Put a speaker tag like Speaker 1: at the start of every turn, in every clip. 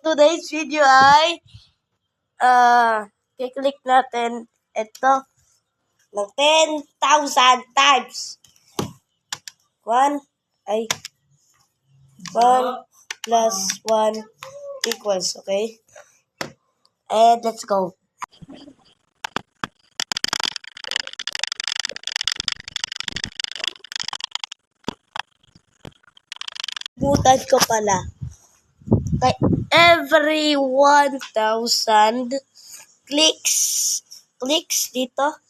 Speaker 1: Today's video ay kiklik natin ito ng 10,000 times. 1 plus 1 equals, okay? And let's go. Butan ko pala. Kay every 1,000 clicks dito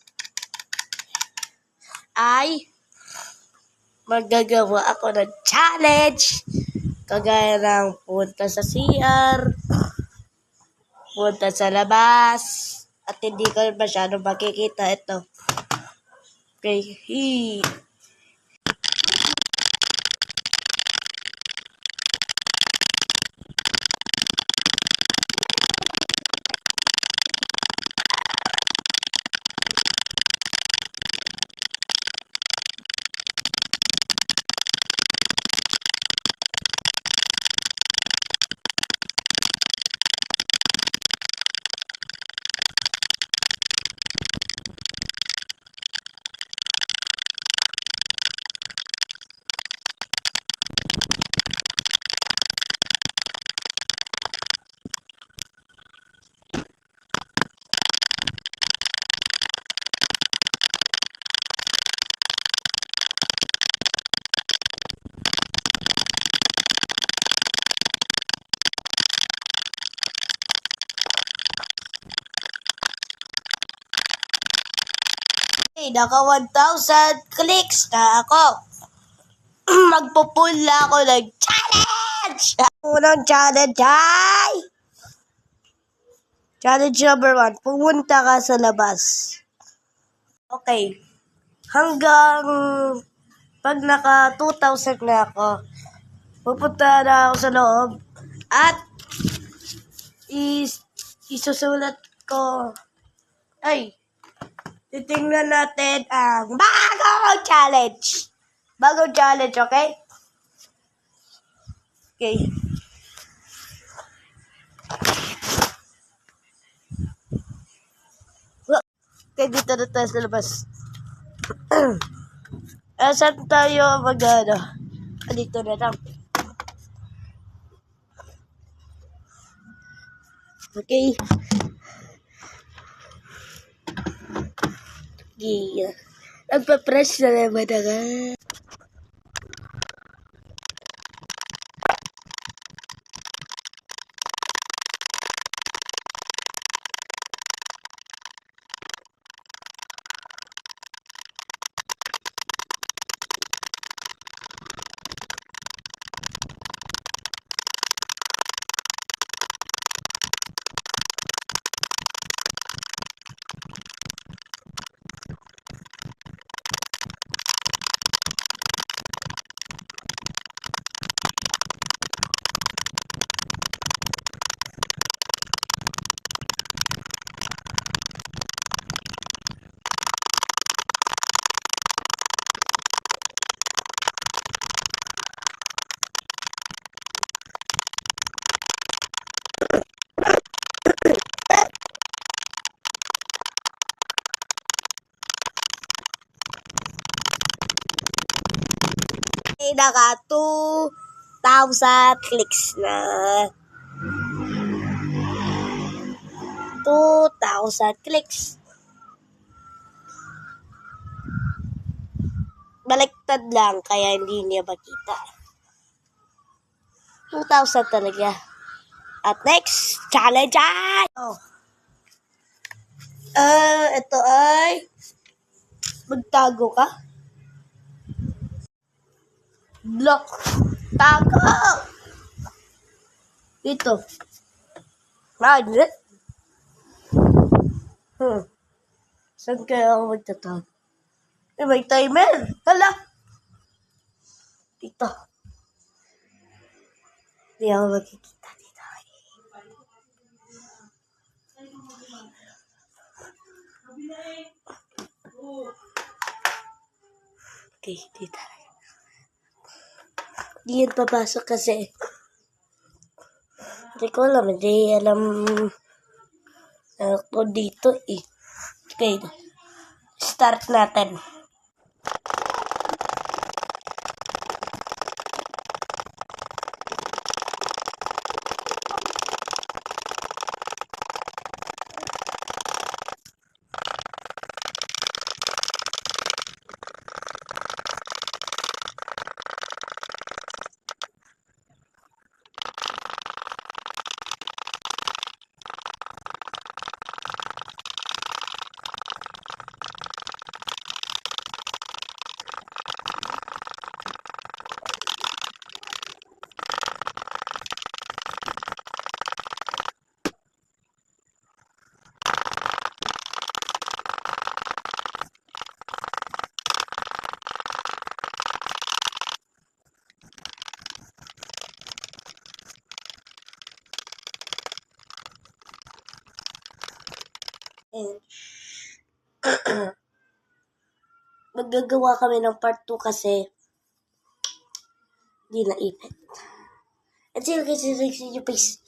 Speaker 1: ay magagawa ako ng challenge. Kagaya ng punta sa CR, punta sa labas, at hindi ko masyadong makikita ito. Okay. Naka 1,000 clicks na ako. Magpupul na ako ng challenge! Unang challenge ay challenge number 1. Pumunta ka sa labas. Okay. Hanggang pag naka 2,000 na ako, pupunta na ako sa loob at isusulat ko. Titingnan natin ang bagong challenge. Bagong challenge, okay? Okay. Okay, dito na tayo sa labas. Saan tayo mag-ano? Dito na lang. Okay. Yeah. Nagpa-press na naman ako. Naka 2,000 clicks na. 2,000 clicks. Baliktad lang, kaya hindi niya makita. 2,000 talaga. At next, challenge ay! Ito ay magtago ka. Block. Tago! Dito. Magnet. Saan kaya ako magtatago? May timer. Hala! Dito. Hindi ako makikita dito. Okay, dito. Di yan papasok kasi. Hindi ko alam. Hindi alam ako dito eh. Okay. Start natin. And maggagawa kami ng part 2 kasi di naipit. And see you guys in the next video. Peace.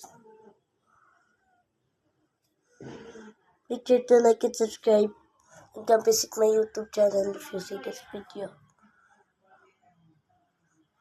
Speaker 1: Make sure to like and subscribe. And come visit my YouTube channel if you see this video.